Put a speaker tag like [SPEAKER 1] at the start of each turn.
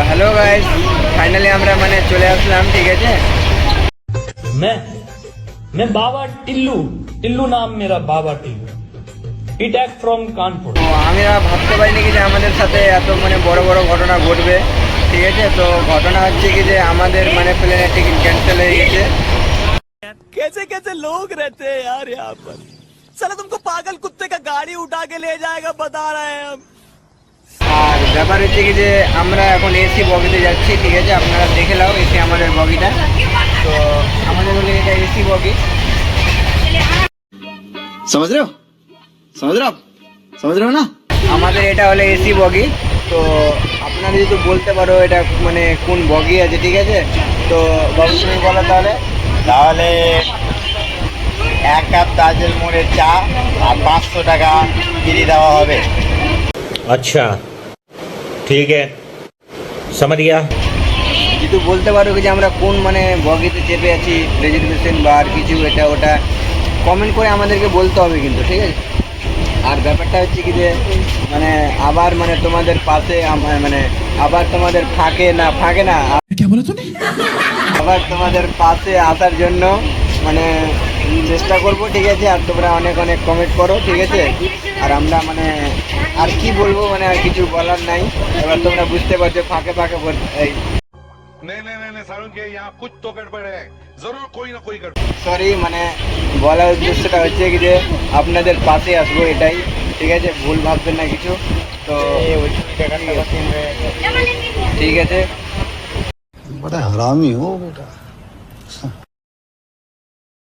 [SPEAKER 1] Hello guys, finally আমরা মানে চলে আসলাম, ঠিক আছে।
[SPEAKER 2] मैं बाबा टिल्लू टिल्लू नाम मेरा बाबा टिल्लू इटैक फ्रॉम कानपुर।
[SPEAKER 1] তো আমরা ভাবতে পারিনি কি যে আমাদের সাথে এত মানে বড় বড় ঘটনা ঘটবে, ঠিক আছে। তো ঘটনা হচ্ছে কি যে আমাদের মানে প্লেনের টিকিট ক্যান্সেল হয়ে গেছে।
[SPEAKER 3] कैसे कैसे लोग रहते हैं यार यहाँ पर। साला तुमको पागल कुत्ते का गाड़ी उठा के ले जाएगा बता रहे हैं हम।
[SPEAKER 1] আর ব্যাপার হচ্ছে কি যে আমরা এখন এসি বগিতে যাচ্ছি, ঠিক আছে। আপনারা দেখে নাও এসি আমাদের বগিটা। তো আমাদের হলে এটা এসি বগি,
[SPEAKER 4] समझ रहे हो समझ रहे हो आप समझ रहे हो ना।
[SPEAKER 1] আমাদের এটা হলে এসি বগি। তো আপনারা যদি বলতে পারো এটা মানে কোন বগি আছে, ঠিক আছে। তো বাবু তুমি বলো তাহলে।
[SPEAKER 5] তাহলে এক কাপ তাজের মোড়ের চা আর 500 টাকা ফিরিয়ে দেওয়া হবে।
[SPEAKER 2] अच्छा ठीक है समझ गया।
[SPEAKER 1] যদি বলতে পারো কি যে আমরা কোন মানে বগিতে চেপে আছি, রেজার্ভেশন বা আর কিছু এটা ওটা কমেন্ট করে আমাদেরকে বলতে হবে কিন্তু, ঠিক আছে। আর ব্যাপারটা হচ্ছে কি যে মানে আবার মানে তোমাদের পাশে মানে আবার তোমাদের ফাঁকে না আবার তোমাদের পাশে আসার জন্য মানে চেষ্টা করব, ঠিক আছে। আর তোমরা অনেক অনেক কমেন্ট করো, ঠিক আছে। আর আমরা মানে আর কি বলবো, মানে আর কিছু বলার নাই। এবার তোমরা বুঝতে পারছো ফাঁকে এই
[SPEAKER 6] नहीं सारुण के यहाँ कुछ तो गड़बड़ है, जरूर कोई ना कोई गड़बड़।
[SPEAKER 1] সরি, মানে বলার উদ্দেশ্যটা হচ্ছে কি যে আপনাদের পাশে আসবো, এটাই, ঠিক আছে। ভুল ভাববেন না কিছু। তো ঠিক আছে।
[SPEAKER 4] बड़ा हरामी हो बेटा।